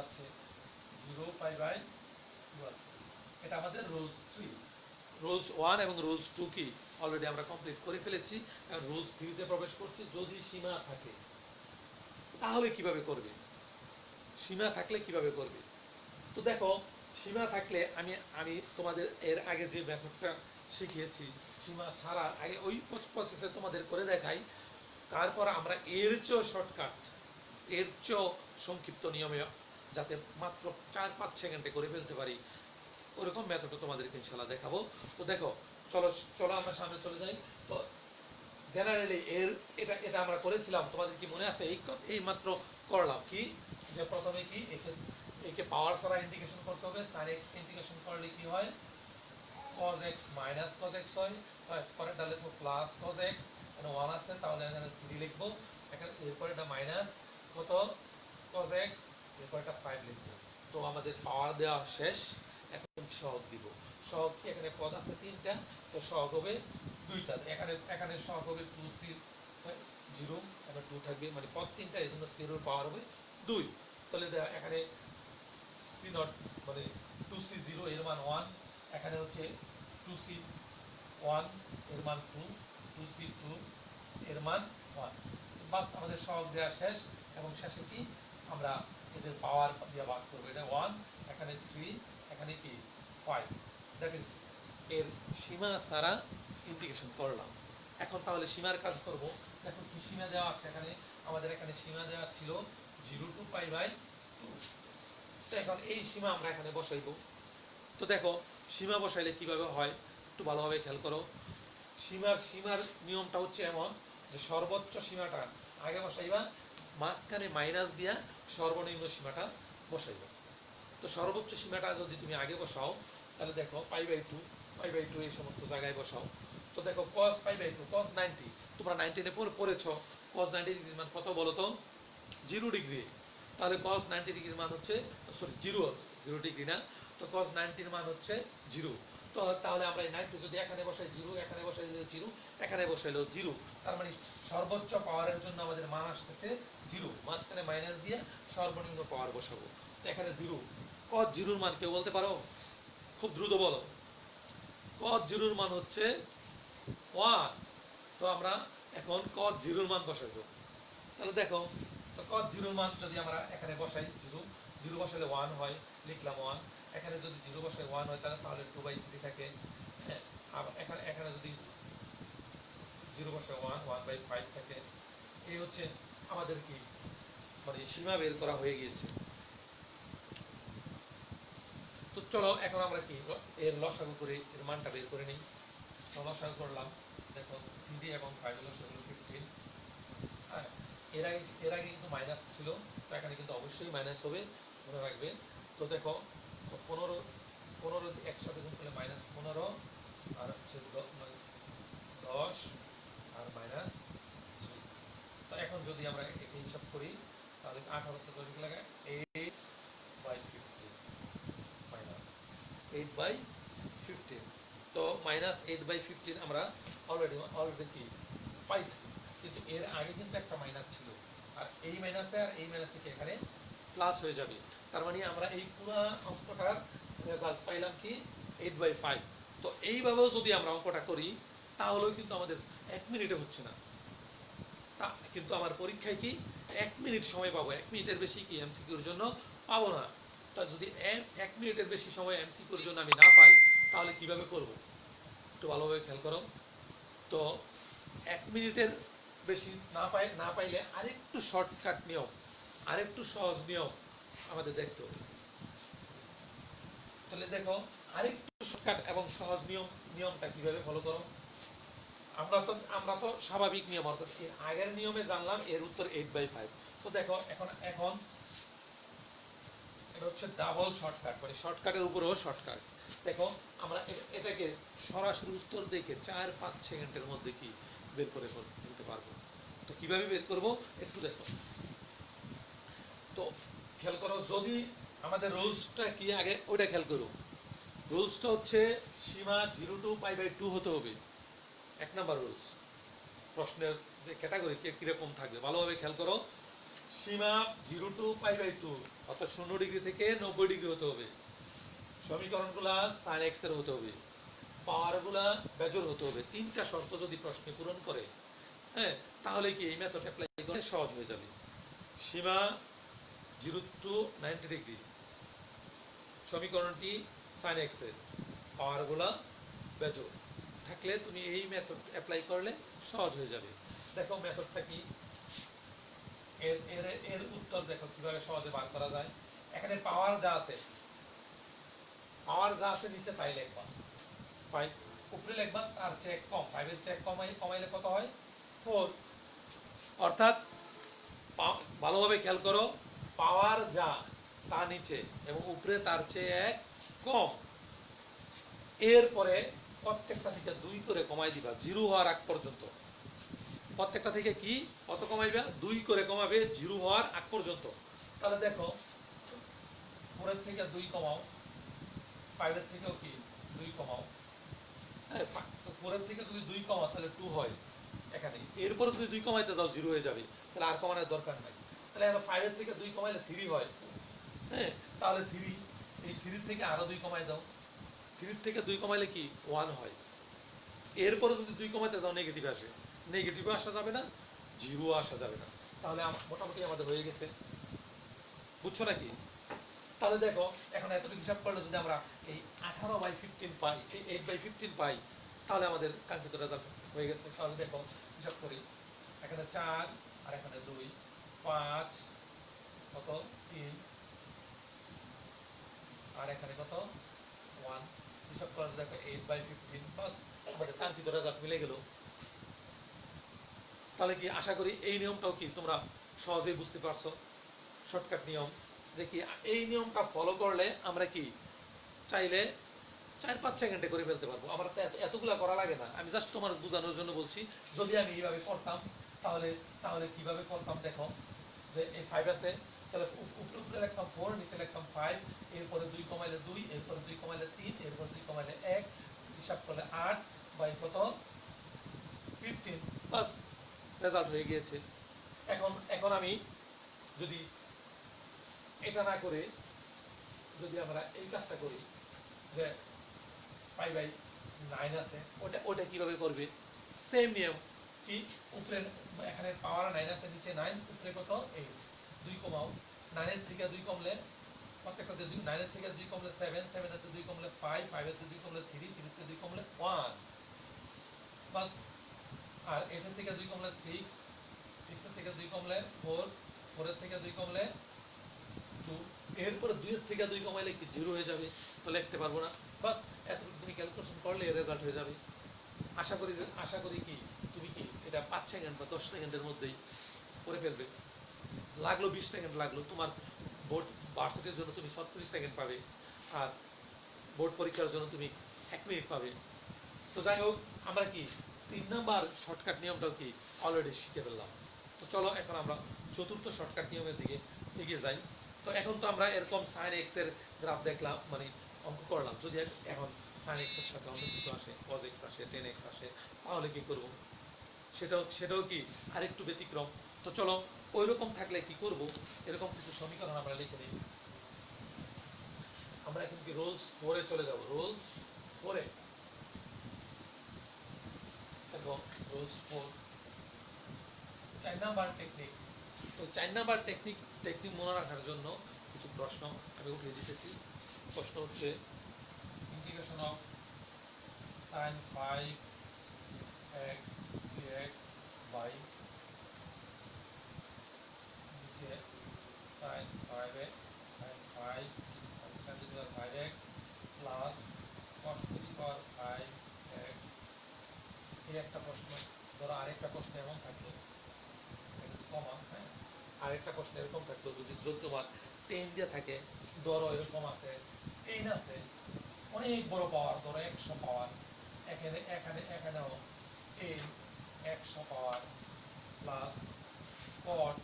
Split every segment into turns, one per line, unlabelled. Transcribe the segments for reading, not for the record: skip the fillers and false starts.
আছে 0 pi by 2 আছে। এটা আমাদের রুলস 3। রুলস 1 এবং রুলস 2 কি অলরেডি আমরা কমপ্লিট করে ফেলেছি। এখন রুলস 3 তে প্রবেশ করছি। যদি সীমা থাকে তাহলে কিভাবে করবে, সীমা থাকলে কিভাবে করবে। তো দেখো, সীমা থাকলে আমি তোমাদের এর আগে যে মেথডটা শিখিয়েছি সীমা ছাড়া আগে ওই প্রসেসে তোমাদের করে দেখাই, তারপর আমরা এর চেয়েও শর্টকাট, এর চেয়েও সংক্ষিপ্ত নিয়মে যাতে মাত্র 4-5 সেকেন্ডে করে ফেলতে পারি ওরকম মেথডও তোমাদেরকে ইনশাআল্লাহ দেখাবো। তো দেখো, চলো চলো আমরা সামনে চলে যাই। তো জেনারেলি এটা এটা আমরা করেছিলাম, তোমাদের কি মনে আছে? এই মাত্র করলাম কি, যে প্রথমে কি একে পাওয়ার ছাড়া ইন্টিগ্রেশন করতে হবে। sin x ইন্টিগ্রেশন করলে কি হয়, cos x minus cos x হয়। পরেরটা লিখবো প্লাস cos x, এখানে 1 আছে তাহলে এখানে 3 লিখবো। এখানে এরপর এটা মাইনাস কত cos x, এরপর এটা 5 লিখবো। তো আমাদের পাওয়ার দেওয়া শেষ। এখন সহগ দিব। সহগ কি, এখানে পদ আছে 3টা, তো সহগ হবে 2টা। এখানে সহগ হবে 2c 0, এখানে 2 থাকবে, মানে পদ 3টা, এই জন্য 0 এর পাওয়ার হবে 2। তাহলে এখানে c নট মানে 2c 0 এর মান 1, এখানে হচ্ছে 2c 1 এর মান 2, 2c 2 এর মান 1। বাস আমাদের সহগ দেওয়া শেষ। এবং শেষে কি আমরা এদের পাওয়ার দিয়ে ভাগ করবো। এটা 1, এখানে 3, এখানে কি 5। দ্যাট ইজ এর সীমা ছাড়া ইন্টিগ্রেশন করলাম। এখন তাহলে সীমার কাজ করব। দেখো কি সীমা দেওয়া আছে এখানে, আমাদের এখানে সীমা দেওয়া ছিল 0 টু পাই বাই 2। তো এখন এই সীমা আমরা এখানে বসাইব। তো দেখো সীমা বসাইলে কিভাবে হয় একটু ভালোভাবে খেয়াল করো। সীমার নিয়মটা হচ্ছে এমন যে সর্বোচ্চ সীমাটা আগে বসাইবা, মাঝখানে মাইনাস দিয়া সর্বনিম্ন সীমাটা বসাইবা। তো সর্বোচ্চ সীমাটা যদি তুমি আগে বসাও তাহলে দেখো পাই বাই 2 এই সমস্ত জায়গায় বসাও। তো দেখো cos পাই বাই 2, cos 90, তোমরা 19 এ পড়েছ। cos 90 ডিগ্রির মান কত বলো তো? 0 ডিগ্রি। তাহলে cos 90 ডিগ্রির মান হচ্ছে, সরি 0 ডিগ্রি না, তো cos 90 এর মান হচ্ছে 0। তো তাহলে আমরা এই 90 যদি এখানে বসাই 0, এখানে বসাই 0, এখানে বসাইলো 0, তার মানে সর্বোচ্চ পাওয়ারের জন্য আমাদের মান আসতেছে 0, মাঝখানে মাইনাস দিয়ে সর্বনিম্ন পাওয়ার বসাবো। তো এখানে 0, cos 0 এর মান কেউ বলতে পারো? খুব দ্রুত বলো। cos 0 এর মান হচ্ছে 1। তো আমরা এখন cos 0 এর মান বসাবো। তাহলে দেখো, তো cos 0 এর মান যদি আমরা এখানে বসাই 0 বসালে 1 হয়, লিখলাম 1। এখানে যদি 0 বসাই 1 হয় তাহলে 2/3 থাকে। হ্যাঁ, আর এখানে যদি 0 বসাই 1/5 থাকে। এই হচ্ছে আমাদের কি মানে সীমা বের করা হয়ে গিয়েছে। তো চলো এখন আমরা কি এর লসাগু করে এর মানটা বের করে নিই। তো লসাগু করলাম, দেখো 3 এবং 5 এর লসাগু 15। হ্যাঁ, এর আগে কিন্তু মাইনাস ছিল, তো এখানে কিন্তু অবশ্যই মাইনাস হবে, মনে রাখবে। তো দেখো 15 একসাথে গুণ করলে -15, আর হচ্ছে 10 আর -3। তো এখন যদি আমরা একে হিসাব করি তাহলে 18 তে 10 লাগে 8/15, -8/15। তো -8/15 আমরা অলরেডি কি পাইছি, কিন্তু এর আগে কিন্তু একটা মাইনাস ছিল, আর এই মাইনাসে আর এই মাইনাসে কি এখানে প্লাস হয়ে যাবে। তার মানে আমরা এই পুরো অঙ্কটার রেজাল্ট পাইলাম কি 8/5। তো এইভাবেও যদি আমরা অঙ্কটা করি তাহলেও কিন্তু আমাদের 1 মিনিটে হচ্ছে না। কিন্তু আমার পরীক্ষায় কি 1 মিনিট সময় পাবো, 1 মিনিটের বেশি কি এমসিকিউর জন্য পাবো না। তা যদি 1 মিনিটের বেশি সময় এমসিকিউর জন্য আমি না পাই তাহলে কিভাবে করব একটু ভালোভাবে খেয়াল করো। তো 1 মিনিটের বেশি না পাইলে আরেকটু শর্টকাট নিয়ম, আরেকটু সহজ নিয়ম আমাদের দেখতে হবে। তাহলে দেখো আরেকটু শর্টকাট এবং সহজ নিয়মটা কিভাবে ফলো করো। আমরা তো স্বাভাবিক নিয়ম অর্থাৎ এর আগের নিয়মে জানলাম এর উত্তর 8/5। তো দেখো এখন এটা হচ্ছে ডাবল শর্টকাট, মানে শর্টকাটের উপরেও শর্টকাট। দেখো আমরা এটাকে সরাসরি উত্তর দেখে 4-5 সেকেন্ডের মধ্যে কি বের করে ফেলতে পারবো। তো কিভাবে বের করব একটু দেখো। তো খেয়াল করো, যদি আমাদের রুলসটা কি আগে ওইটা খেয়াল করো। রুলসটা হচ্ছে সীমা 0 টু π/2 হতে হবে, 1 নাম্বার রুলস। প্রশ্নের যে ক্যাটাগরি কিরকম থাকবে ভালোভাবে খেয়াল করো। সীমা 0 টু π/2 অর্থাৎ 0 ডিগ্রি থেকে 90 ডিগ্রি হতে হবে। সমীকরণগুলা sin x এর হতে হবে, পাওয়ারগুলা বেজোড় হতে হবে। তিনটা শর্ত যদি প্রশ্নে পূরণ করে, হ্যাঁ, তাহলে কি এই মেথড অ্যাপ্লাই করে সহজ হয়ে যাবে। সীমা 0 টু 90 ডিগ্রি, সমীকরণটি sin x এর, পাওয়ারগুলা বেজোড় থাকলে তুমি এই মেথড অ্যাপ্লাই করলে সহজ হয়ে যাবে। দেখো মেথডটা কি, এর এর এর উত্তর দেখো কিভাবে সহজে বার করা যায়। এখানে পাওয়ার যা আছে নিচে তাই লিখবা, 5 উপরে লিখবা তার চেয়ে কম, 5 এর চেয়ে কমাইলে কত হয় 4। অর্থাৎ ভালোভাবে খেয়াল করো, পাওয়ার যা তা নিচে এবং উপরে তার চেয়ে 1 কম। এরপরে প্রত্যেকটা থেকে 2 করে কমাই দিবা 0 হওয়ার আগ পর্যন্ত। প্রত্যেকটা থেকে কি কত কমাইবা, 2 করে কমাবে 0 হওয়ার আগ পর্যন্ত। তাহলে দেখো 4 এর থেকে 2 কমাও, 5 এর থেকেও কি 2 কমাও, হ্যাঁ, 4 এর থেকে যদি 2 কমাও তাহলে 2 হয় এখানে। এরপরে যদি 2 কমাইতে যাও 0 হয়ে যাবে, তাহলে আর কমানোর দরকার নাই। তাহলে এখন 5 এর থেকে 2 কমাইলে 3 হয়, হ্যাঁ, তাহলে 3, এই 3 থেকে আরো 2 কমাই দাও, 3 থেকে 2 কমাইলে কি 1 হয়। এরপরে যদি 2 কমাইতে যাও নেগেটিভ আসে, নেগেটিভও আসা যাবে না, 0 আসা যাবে না। তাহলে মোটামুটি আমাদের হয়ে গেছে, বুঝছো নাকি? তাহলে দেখো এখন এতটুকু হিসাব করলে যদি আমরা এই 18/15 পাই, এই 8/15 পাই, তাহলে আমাদের কাঙ্ক্ষিত রেজাল্ট হয়ে গেছে। তাহলে দেখো হিসাব করি, এখানে 4 আর এখানে 2, 5 কত 3 আর এখানে কত 1, হিসাব করলে দেখো 8/15, বাস আমাদের কাঙ্ক্ষিত রেজাল্ট মিলে গেল। তাহলে কি আশা করি এই নিয়মটাও কি তোমরা সহজেই বুঝতে পারছো, শর্টকাট নিয়ম, যে কি এই নিয়মটা ফলো করলে আমরা কি চাইলে 4-5 সেকেন্ডে করে ফেলতে পারবো। আমার তো এতগুলা করা লাগে না, আমি জাস্ট তোমার বোঝানোর জন্য বলছি। যদি আমি এইভাবে করতাম তাহলে তাহলে কিভাবে করতাম দেখো, যে এই 5 আছে, তাহলে উপরে লিখতাম 4, নিচে লিখতাম 5, এরপরে 2 কমাইলে 2, এরপরে 2 কমাইলে 3, এরপরে 2 কমাইলে 1, হিসাব করলে 8 বাই কত 15, বাস রেজাল্ট হয়ে গিয়েছে। এখন এখন আমি যদি এটা না করে যদি আমরা এই কাজটা করি, যে π/9 আছে, ওটা কিভাবে করবে, সেম নিয়ম কি, উপরে এখানে পাওয়ার 9 আছে, নিচে 9, উপরে কত 8, 2 কমাও, 9 এর থেকে 2 কমলে প্রত্যেকটাতে 2, 9 এর থেকে 2 কমলে 7, 7 এর থেকে 2 কমলে 5, 5 এর থেকে 2 কমলে 3, 3 এর থেকে 2 কমলে 1, বাস। আর 8 এর থেকে 2 কমলে 6, 6 এর থেকে 2 কমলে 4, 4 এর থেকে 2 কমলে 2, এরপরে 2 এর থেকে 2 কমাইলে কি 0 হয়ে যাবে, তো লিখতে পারবো না, বাস এতটুকু তুমি ক্যালকুলেশন করলে রেজাল্ট হয়ে যাবে। আশা করি কি তুমি কি এটা 5 সেকেন্ড বা 10 সেকেন্ডের মধ্যেই করে ফেলবে। লাগলো 20 সেকেন্ড লাগলো, তোমার বোর্ড ভার্সিটির জন্য তুমি 36 সেকেন্ড পাবে, আর বোর্ড পরীক্ষার জন্য তুমি 1 মিনিট পাবে। তো যাই হোক, আমরা কি 3 নাম্বার শর্টকাট নিয়মটাও কি অলরেডি শিখে ফেললাম। তো চলো এখন আমরা চতুর্থ শর্টকাট নিয়মের দিকে এগিয়ে যাই। তো এখন তো আমরা এরকম sin x এর গ্রাফ দেখলাম, মানে অঙ্ক করলাম। যদি এখন sin x এর সাথে অন্য কিছু আসে, cos x আসে, tan x আসে, তাহলে কি করব, সেটাও কি আরেকটু ব্যতিক্রম। তো চলো ওই রকম থাকলে কি করব, এরকম কিছু সমীকরণ আমরা লিখে নিই। আমরা এখন কি রোলস 4 এ চলে যাব, রোলস 4 এ দেখো, রোলস 4 4 নাম্বার টেকনিক। তো 4 নাম্বার টেকনিক মনে রাখার জন্য কিছু প্রশ্ন আমি উঠিয়ে দিতেছি। প্রশ্ন হচ্ছে integration of sin 5x dx by নিচে sin 5x sin 5 sin to the power 5x plus cos to the power 5x, এই একটা প্রশ্ন। ধরো আরেকটা প্রশ্ন এমন থাকলো, কমা, হ্যাঁ, আরেকটা প্রশ্ন এরকম থাকলো, যদি তোমার 10 দিয়ে থাকে, ধরো এরকম আছে 10 আছে, অনেক বড় পাওয়ার, ধরো 100 পাওয়ার, এখানেও 10 100 পাওয়ার প্লাস cot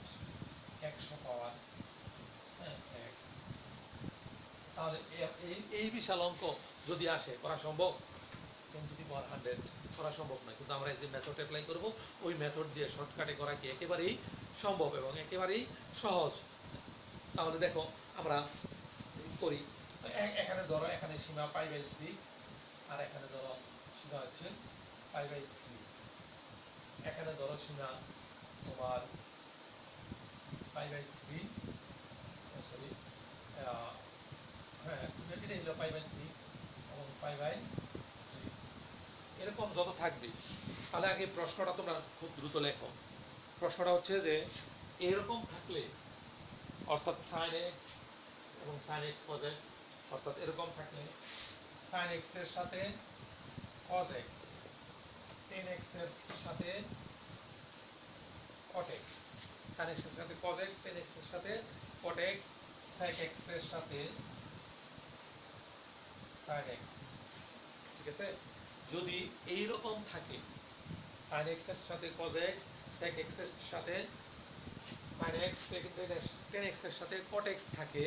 100 পাওয়ার, হ্যাঁ, x, তাহলে এই বিশাল অঙ্ক যদি আসে করা সম্ভব? 10 to the power 100 করা সম্ভব নয়, কিন্তু আমরা এই যে মেথড অ্যাপ্লাই করব, ওই মেথড দিয়ে শর্টকাটে করা কি একেবারেই সম্ভব এবং একেবারেই সহজ। তাহলে দেখো আমরা করি। এখানে ধরো এখানে সীমা π/6 আর এখানে ধরো সীমা হচ্ছে π/3। এখানে ধরো সীমা তোমার π/3, সরি, হ্যাঁ এটা হলো π/6 এবং π/3। এরকম যত থাকবে, তাহলে আগে প্রশ্নটা তোমরা খুব দ্রুত লেখো। প্রশ্নটা হচ্ছে যে এরকম থাকলে, অর্থাৎ sin x এবং sin x cos x, অর্থাৎ এরকম থাকলে sin x এর সাথে cos x, tan x এর সাথে cot x, sin x এর সাথে cos x, tan x এর সাথে cot x, sec x এর সাথে sin x। ঠিক আছে? যদি এই রকম থাকে, sin x এর সাথে cos x, sec x এর সাথে sin x, tan x এর সাথে cot x থাকে,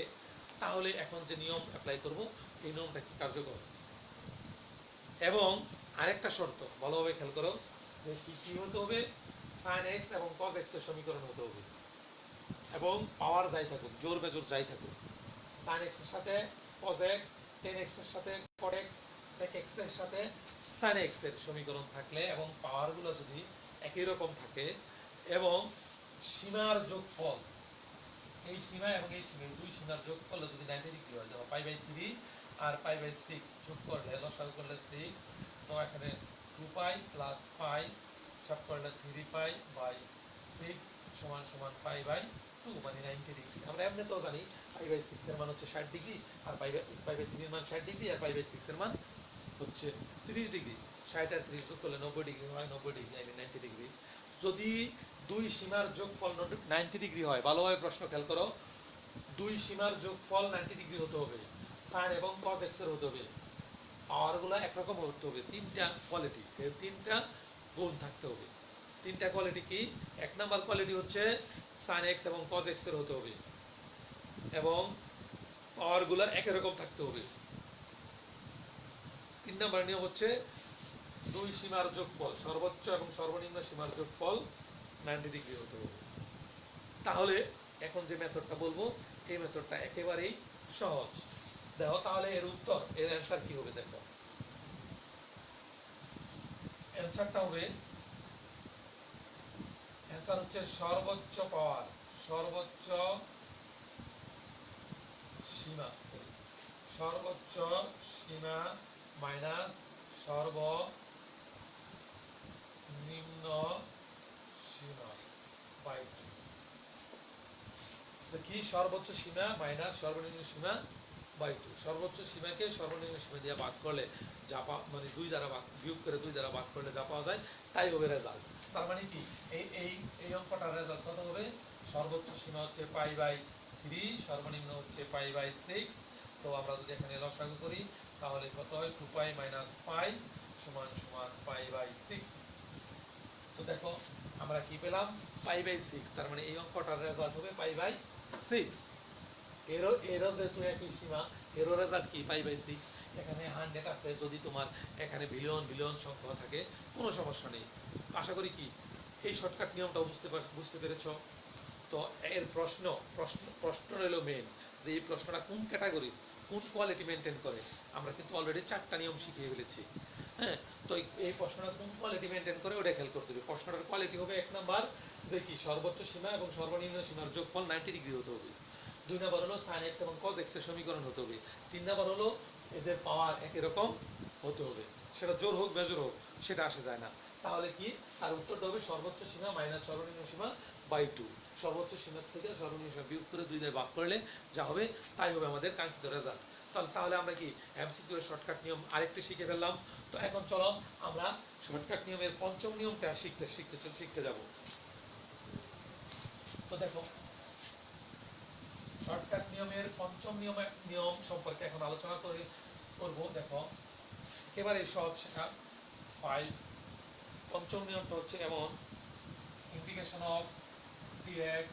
তাহলে এখন যে নিয়ম অ্যাপ্লাই করব, এই নিয়মটা কি কার্যকর। এবং আরেকটা শর্ত ভালোভাবে খেয়াল করো, যে কি হতে হবে, sin x এবং cos x এর সমীকরণ হতে হবে এবং পাওয়ার যাই থাকুক, জোর বেজোর যাই থাকুক, sin x এর সাথে cos x, tan x এর সাথে cot x, sec x এর সাথে sin x এর সমীকরণ থাকলে এবং পাওয়ারগুলো যদি একই রকম থাকে এবং সীমার যোগফল, এই সীমা এবং এই সীমা, দুই সীমার যোগফল যদি 90 ডিগ্রি হয়, দেখো π/3 আর π/6 যোগ করলে, লসাগু করলে 6, তো এখানে 2π প্লাস π সব করলে 3π/6 সমান সমান π/2, মানে 90 ডিগ্রি। আমরা এমনি তো জানি π/6 এর মান হচ্ছে 60 ডিগ্রি, আর π/3 এর মান 60 ডিগ্রি, আর π/6 এর মান হচ্ছে 30 ডিগ্রি। 60 আর 30 যোগ করলে 90 ডিগ্রি হয়, 90 ডিগ্রি, আই মিন 90 ডিগ্রি। যদি দুই সীমার যোগফল 90 ডিগ্রি হয়, ভালোভাবে প্রশ্ন খেয়াল করো, দুই সীমার যোগফল 90 ডিগ্রি হতে হবে, sin এবং cos x এর হতে হবে, পাওয়ারগুলো একরকম হতে হবে, তিনটা কোয়ালিটি, এর তিনটা গুণ থাকতে হবে। তিনটা কোয়ালিটি কি? এক নাম্বার কোয়ালিটি হচ্ছে sin x এবং cos x এর হতে হবে এবং পাওয়ারগুলো একই রকম থাকতে হবে। তিন নাম্বার নিয়ম হচ্ছে দুই সীমার যোগফল, সর্বোচ্চ এবং সর্বনিম্ন সীমার যোগফল 90 ডিগ্রি হতে হবে। তাহলে এখন যে মেথডটা বলবো, এই মেথডটা একেবারেই সহজ। দেখো তাহলে এর উত্তর, এর অ্যান্সার কি হবে, দেখো অ্যান্সারটা হবে, অ্যান্সার হচ্ছে সর্বোচ্চ পাওয়ার, সর্বোচ্চ সীমা, সর্বোচ্চ সীমা মাইনাস সর্বনিম্ন সীমা বাই 2। কি? সর্বোচ্চ সীমা মাইনাস সর্বনিম্ন সীমা বাই 2। সর্বোচ্চ সীমাকে সর্বনিম্ন সীমা দিয়ে ভাগ করলে যা মানে 2 দ্বারা ভাগ, বিয়োগ করে 2 দ্বারা ভাগ করলে যা পাওয়া যায় তাই হবে রেজাল্ট। তার মানে কি, এই এই এই অঙ্কটার রেজাল্ট কত হবে? সর্বোচ্চ সীমা হচ্ছে π/3, সর্বনিম্ন হচ্ছে π/6। তো আমরা যদি এখানে লসাগু করি, তাহলে কত হয়? 2π মাইনাস π সমান সমান π/6। তো দেখো আমরা কি পেলাম? π/6। তার মানে এই অঙ্কটার রেজাল্ট হবে π/6। এরও যেহেতু একই সীমা, এরও রেজাল্ট কি? π/6। এখানে 100 আছে, যদি তোমার এখানে বিলিয়ন বিলিয়ন সংখ্যা থাকে কোনো সমস্যা নেই। আশা করি কি এই শর্টকাট নিয়মটাও বুঝতে পেরেছ। তো এর প্রশ্ন প্রশ্ন রইল মেন, যে এই প্রশ্নটা কোন ক্যাটাগরি, কোন কোয়ালিটি মেনটেন করে। আমরা কিন্তু অলরেডি 4টা নিয়ম শিখিয়ে ফেলেছি। হ্যাঁ, তো এই প্রশ্নটা কোন কোয়ালিটি মেনটেন করে ওটা খেয়াল করতে হবে। প্রশ্নটার কোয়ালিটি হবে, এক নাম্বার যে কি সর্বোচ্চ সীমা এবং সর্বনিম্ন সীমার যোগফল 90 ডিগ্রি হতে হবে। 2 নাম্বার হলো sin x এবং cos x এর সমীকরণ হতে হবে। 3 নাম্বার হলো এদের পাওয়ার একই রকম হতে হবে, সেটা জোর হোক বেজোর হোক সেটা আসে যায় না। তাহলে কি তার উত্তরটা হবে সর্বোচ্চ সীমা মাইনাস সর্বনিম্ন সীমা বাই 2। সর্বোচ্চ সীমা থেকে সর্বনিম্ন সীমা বিয়োগ করে 2 দিয়ে ভাগ করলে যা হবে তাই হবে আমাদের কাঙ্ক্ষিত রেজাল্ট। তাহলে আমরা কি এমসিকিউ এর শর্টকাট নিয়ম আরেকটি শিখে ফেললাম। তো এখন চলো আমরা শর্টকাট নিয়মের পঞ্চম নিয়মটা শিখতে যাব। তো দেখো শর্টকাট নিয়মের পঞ্চম নিয়ম সম্পর্কে এখন আলোচনা করব। দেখো একেবারে সহজ শেখা 5। পঞ্চম নিয়মটা হচ্ছে এমন, integration of dx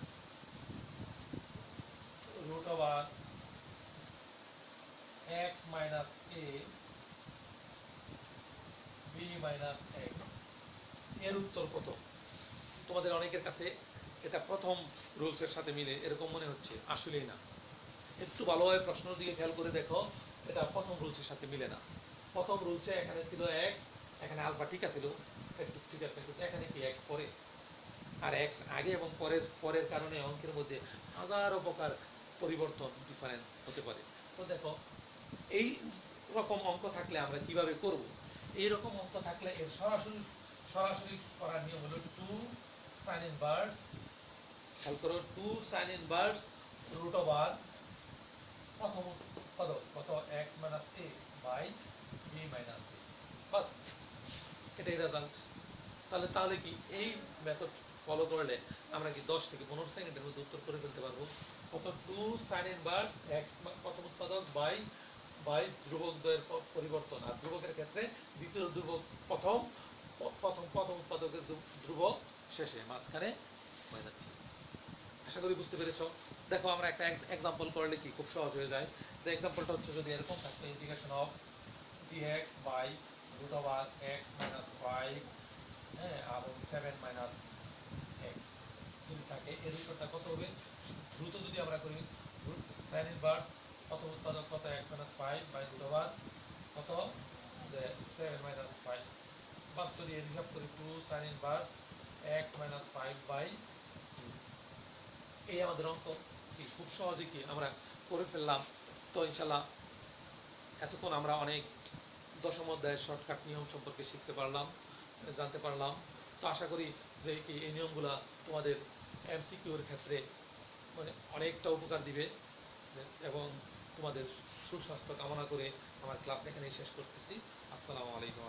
root over x minus a b minus x এর উত্তর কত? তোমাদের অনেকের কাছে এটা প্রথম রুলসের সাথে মিলে এরকম মনে হচ্ছে, আসলেই না। একটু ভালোভাবে প্রশ্নের দিকে খেয়াল করে দেখো, এটা প্রথম রুলসের সাথে মিলে না। প্রথম রুলসে এখানে ছিল এক্স, এখানে আলফা ঠিক আছে, একটু ঠিক আছে, কিন্তু এখানে কি এক্স পরে আর এক্স আগে এবং পরের পরের কারণে অঙ্কের মধ্যে হাজারো প্রকার পরিবর্তন ডিফারেন্স হতে পারে। তো দেখো, এই রকম অঙ্ক থাকলে আমরা কিভাবে করব? এই রকম অঙ্ক থাকলে এর সরাসরি সরাসরি করার নিয়ম হলো টু সাইন ইনভার্স, খেয়াল করো, two sine inverse root over প্রথম কত x minus a by b minus a, বাস এটাই রেজাল্ট। তাহলে কি এই মেথড ফলো করলে আমরা কি 10 থেকে 15 সেকেন্ডের মধ্যে উত্তর করে ফেলতে পারবো? কত টু সাইন ইনভার্স এক্স প্রথম উৎপাদক বাই ধ্রুবক দ্বয়ের পরিবর্তন, আর ধ্রুবকের ক্ষেত্রে দ্বিতীয় ধ্রুবক প্রথম প্রথম উৎপাদকের ধ্রুবক শেষে, মাঝখানে মাইনাস চিহ্ন। আশা করি বুঝতে পেরেছ। দেখো আমরা একটা এক্সাম্পল করলে কি খুব সহজ হয়ে যায়। যে এক্সাম্পলটা হচ্ছে যদি এরকম থাকে, integration of dx by root over X minus 5, হ্যাঁ, এবং 7 মাইনাস এক্স যদি থাকে, এর উত্তরটা কত হবে? দ্রুত যদি আমরা করি, সাইন ইনভার্স প্রথম উৎপাদক কত x minus 5 by root over কত, যে 7 মাইনাস 5, বাস যদি এর হিসাব করি two sine inverse X minus 5 by, এই আমাদের অঙ্ক। কি খুব সহজে কি আমরা করে ফেললাম। তো ইনশাল্লাহ এতক্ষণ আমরা অনেক দশম অধ্যায়ের শর্টকাট নিয়ম সম্পর্কে শিখতে পারলাম, জানতে পারলাম। তো আশা করি যে কি এই নিয়মগুলা তোমাদের এমসিকিউর ক্ষেত্রে মানে অনেকটা উপকার দিবে, এবং তোমাদের সুস্বাস্থ্য কামনা করে আমার ক্লাস এখানেই শেষ করতেছি। আসসালামু আলাইকুম।